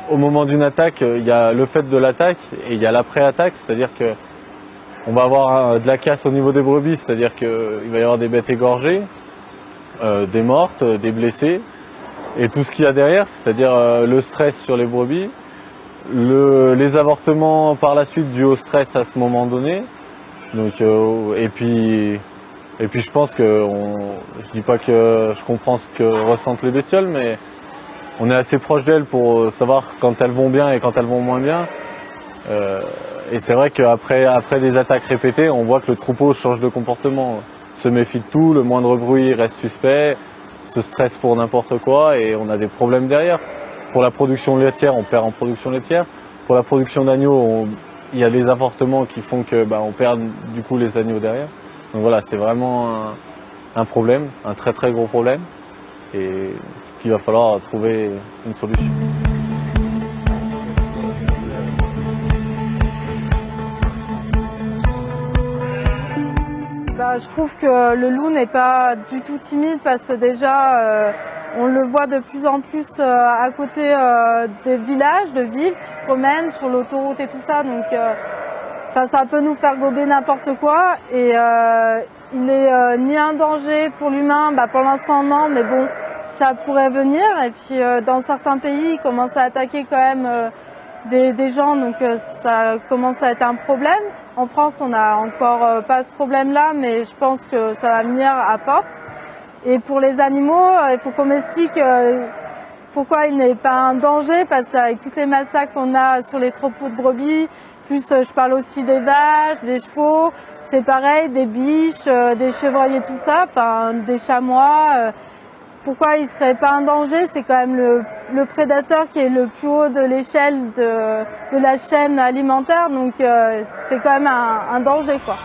Au moment d'une attaque, il y a le fait de l'attaque et il y a l'après-attaque, c'est-à-dire que on va avoir de la casse au niveau des brebis, c'est-à-dire qu'il va y avoir des bêtes égorgées, des mortes, des blessées, et tout ce qu'il y a derrière, c'est-à-dire le stress sur les brebis, les avortements par la suite dus au stress à ce moment donné. Donc, et puis je pense que, je dis pas que je comprends ce que ressentent les bestioles, mais on est assez proche d'elles pour savoir quand elles vont bien et quand elles vont moins bien. Et c'est vrai qu'après des attaques répétées, on voit que le troupeau change de comportement, se méfie de tout, le moindre bruit reste suspect, se stresse pour n'importe quoi et on a des problèmes derrière. Pour la production laitière, on perd en production laitière. Pour la production d'agneaux, il y a des avortements qui font que on perd du coup les agneaux derrière. Donc voilà, c'est vraiment un problème, un très très gros problème et qu'il va falloir trouver une solution. Je trouve que le loup n'est pas du tout timide parce que déjà on le voit de plus en plus à côté des villages, de villes qui se promènent sur l'autoroute et tout ça. Donc ça peut nous faire gober n'importe quoi et il n'est ni un danger pour l'humain, pour l'instant non, mais bon, ça pourrait venir. Et puis dans certains pays, ils commencent à attaquer quand même des gens, donc ça commence à être un problème. En France, on n'a encore pas ce problème-là, mais je pense que ça va venir à force. Et pour les animaux, il faut qu'on m'explique pourquoi il n'est pas un danger, parce qu'avec toutes les massacres qu'on a sur les troupeaux de brebis, plus je parle aussi des vaches, des chevaux, c'est pareil, des biches, des chevreuils et tout ça, enfin des chamois. Pourquoi il ne serait pas un danger? C'est quand même le prédateur qui est le plus haut de l'échelle de la chaîne alimentaire, donc c'est quand même un danger, quoi.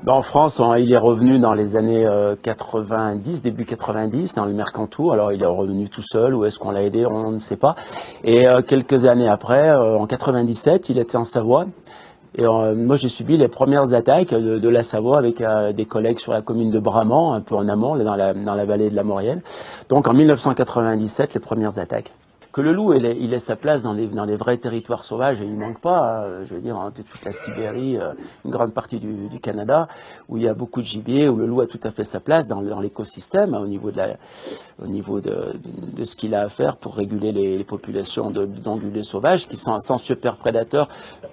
En France, il est revenu dans les années 90, début 90, dans le Mercantour. Alors, il est revenu tout seul, ou est-ce qu'on l'a aidé, on ne sait pas. Et quelques années après, en 97, il était en Savoie. Et moi, j'ai subi les premières attaques de la Savoie avec des collègues sur la commune de Bramant, un peu en amont, dans la vallée de la Maurienne. Donc, en 1997, les premières attaques. Que le loup, il ait sa place dans les vrais territoires sauvages, et il manque pas, je veux dire, de toute la Sibérie, une grande partie du Canada, où il y a beaucoup de gibier, où le loup a tout à fait sa place dans l'écosystème, au niveau de ce qu'il a à faire pour réguler les populations d'ongulés sauvages, qui sans super prédateurs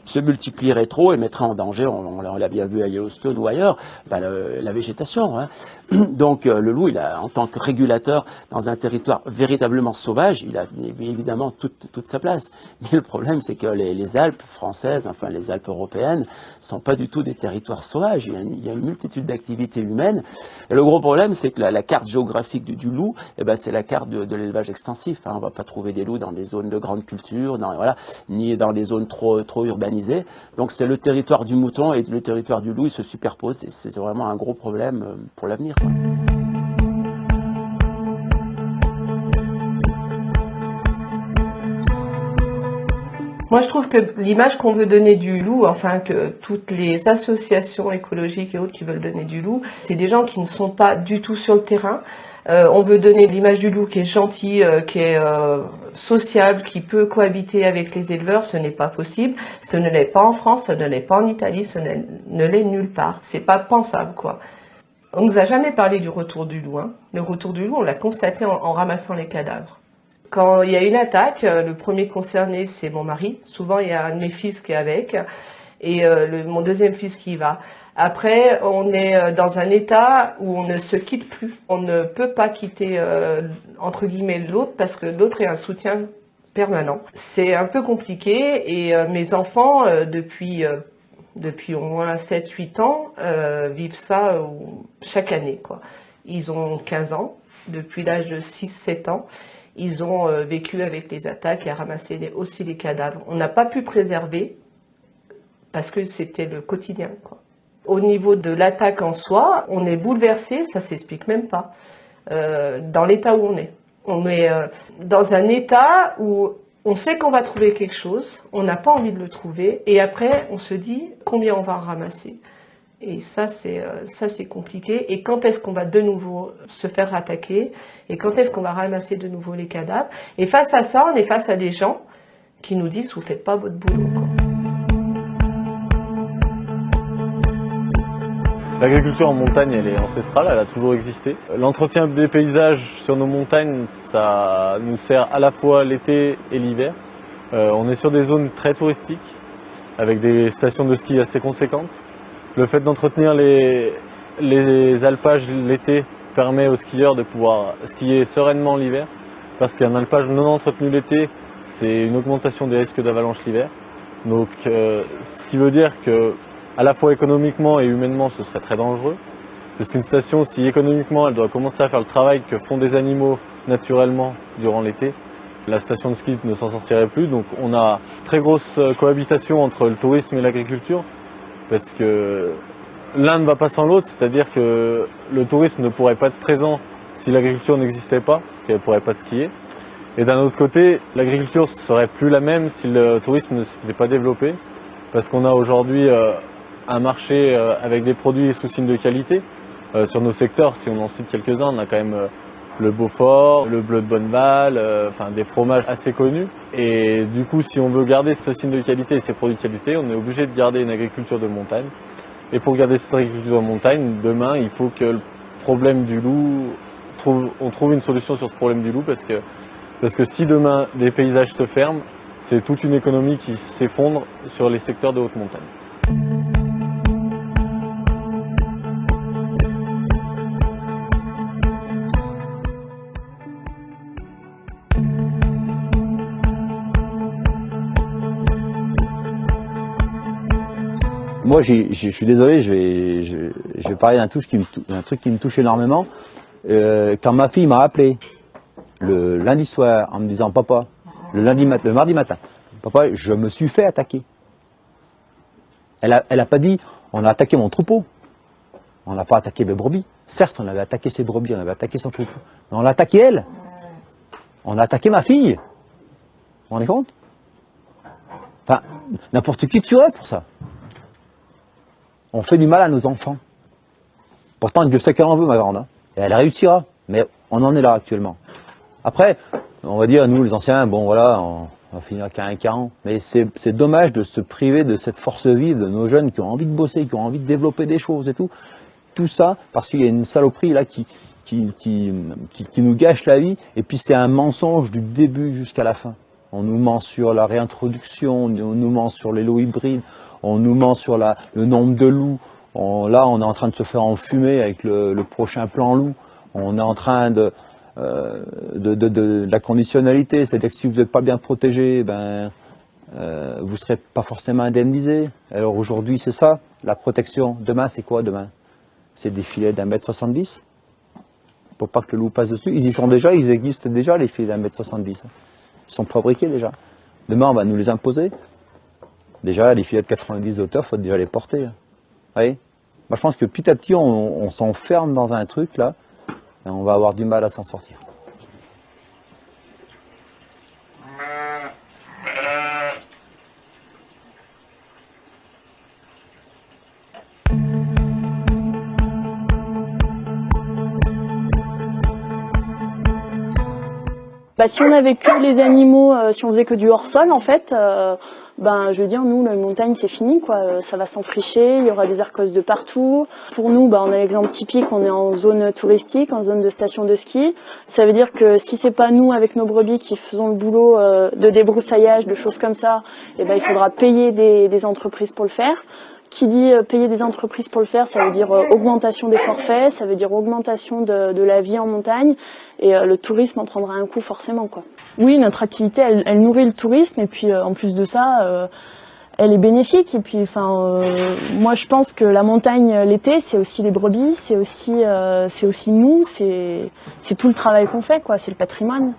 se multiplieraient trop et mettraient en danger, on l'a bien vu à Yellowstone ou ailleurs, la végétation. Hein. Donc le loup, en tant que régulateur dans un territoire véritablement sauvage, il a évidemment toute sa place. Mais le problème, c'est que les Alpes françaises, enfin les Alpes européennes, sont pas du tout des territoires sauvages. Il y a une multitude d'activités humaines. Et le gros problème, c'est que la carte géographique du loup, c'est la carte de l'élevage extensif. Hein. On va pas trouver des loups dans des zones de grande culture, ni dans des zones trop urbanisées. Donc c'est le territoire du mouton et le territoire du loup, ils se superposent. C'est vraiment un gros problème pour l'avenir. Moi, je trouve que l'image qu'on veut donner du loup, enfin que toutes les associations écologiques et autres qui veulent donner du loup, c'est des gens qui ne sont pas du tout sur le terrain. On veut donner l'image du loup qui est gentil, qui est sociable, qui peut cohabiter avec les éleveurs. Ce n'est pas possible. Ce ne l'est pas en France, ce ne l'est pas en Italie, ce ne l'est nulle part. C'est pas pensable, quoi. On nous a jamais parlé du retour du loup. Hein. Le retour du loup, on l'a constaté en ramassant les cadavres. Quand il y a une attaque, le premier concerné, c'est mon mari. Souvent, il y a un de mes fils qui est avec et mon deuxième fils qui y va. Après, on est dans un état où on ne se quitte plus. On ne peut pas quitter, entre guillemets, l'autre parce que l'autre est un soutien permanent. C'est un peu compliqué et mes enfants, depuis au moins 7-8 ans, vivent ça chaque année, quoi. Ils ont 15 ans, depuis l'âge de 6-7 ans. ils ont vécu avec les attaques et à ramasser aussi les cadavres. On n'a pas pu préserver parce que c'était le quotidien, quoi. Au niveau de l'attaque en soi, on est bouleversé, ça s'explique même pas, dans l'état où on est. On est dans un état où on sait qu'on va trouver quelque chose, on n'a pas envie de le trouver, et après on se dit combien on va en ramasser. Et ça c'est compliqué. Et quand est-ce qu'on va de nouveau se faire attaquer? Et quand est-ce qu'on va ramasser de nouveau les cadavres? Et face à ça, on est face à des gens qui nous disent vous faites pas votre boulot, quoi. L'agriculture en montagne, elle est ancestrale, elle a toujours existé. L'entretien des paysages sur nos montagnes, ça nous sert à la fois l'été et l'hiver. On est sur des zones très touristiques, avec des stations de ski assez conséquentes. Le fait d'entretenir les alpages l'été permet aux skieurs de pouvoir skier sereinement l'hiver, parce qu'un alpage non entretenu l'été, c'est une augmentation des risques d'avalanche l'hiver. Donc, ce qui veut dire que à la fois économiquement et humainement, ce serait très dangereux. Parce qu'une station, si économiquement elle doit commencer à faire le travail que font des animaux naturellement durant l'été, la station de ski ne s'en sortirait plus. Donc on a très grosse cohabitation entre le tourisme et l'agriculture, parce que l'un ne va pas sans l'autre, c'est-à-dire que le tourisme ne pourrait pas être présent si l'agriculture n'existait pas, parce qu'elle ne pourrait pas skier. Et d'un autre côté, l'agriculture ne serait plus la même si le tourisme ne s'était pas développé, parce qu'on a aujourd'hui un marché avec des produits sous signe de qualité. Sur nos secteurs, si on en cite quelques-uns, on a quand même le Beaufort, le Bleu de Bonneval, enfin des fromages assez connus. Et du coup, si on veut garder ce signe de qualité et ces produits de qualité, on est obligé de garder une agriculture de montagne. Et pour garder cette agriculture de montagne, demain, il faut que le problème du loup, on trouve une solution sur ce problème du loup, parce que si demain les paysages se ferment, c'est toute une économie qui s'effondre sur les secteurs de haute montagne. Moi, je suis désolé, je vais parler d'un truc qui me touche énormément. Quand ma fille m'a appelé le lundi soir en me disant « Papa, le mardi matin, papa, je me suis fait attaquer ». Elle a pas dit « On a attaqué mon troupeau ». On n'a pas attaqué mes brebis. Certes, on avait attaqué ses brebis, on avait attaqué son troupeau. Mais on l'a attaqué elle. On a attaqué ma fille. Vous vous rendez compte? Enfin, n'importe qui tuerait pour ça. On fait du mal à nos enfants. Pourtant, Dieu sait qu'elle en veut, ma grande. Hein. Et elle réussira. Mais on en est là actuellement. Après, on va dire, nous les anciens, bon voilà, on va finir à 40 ans. Mais c'est dommage de se priver de cette force vive de nos jeunes qui ont envie de bosser, qui ont envie de développer des choses et tout. Tout ça parce qu'il y a une saloperie là qui nous gâche la vie. Et puis c'est un mensonge du début jusqu'à la fin. On nous ment sur la réintroduction, on nous ment sur les lots hybrides, on nous ment sur le nombre de loups. Là, on est en train de se faire enfumer avec le prochain plan loup. On est en train de la conditionnalité, c'est-à-dire que si vous n'êtes pas bien protégé, ben, vous ne serez pas forcément indemnisé. Alors aujourd'hui, c'est ça, la protection. Demain, c'est quoi demain? C'est des filets d'1,70 m pour pas que le loup passe dessus. Ils y sont déjà, ils existent déjà, les filets d'1,70 m. Ils sont fabriqués déjà. Demain, on va nous les imposer. Déjà, les filets de 90 de hauteur, il faut déjà les porter. Vous voyez? Moi, je pense que petit à petit, on s'enferme dans un truc, là, et on va avoir du mal à s'en sortir. Bah, si on avait que les animaux, si on faisait que du hors-sol, en fait, ben, je veux dire, nous, la montagne, c'est fini, quoi. Ça va s'enfricher, il y aura des arcoses de partout. Pour nous, bah, on a l'exemple typique, on est en zone touristique, en zone de station de ski. Ça veut dire que si c'est pas nous, avec nos brebis, qui faisons le boulot de débroussaillage, de choses comme ça, eh ben, il faudra payer des entreprises pour le faire. Qui dit payer des entreprises pour le faire, ça veut dire augmentation des forfaits, ça veut dire augmentation de la vie en montagne, et le tourisme en prendra un coup forcément, quoi. Oui, notre activité, elle nourrit le tourisme, et puis en plus de ça, elle est bénéfique. Et puis, enfin, moi je pense que la montagne l'été, c'est aussi les brebis, c'est aussi nous, c'est tout le travail qu'on fait, quoi. C'est le patrimoine.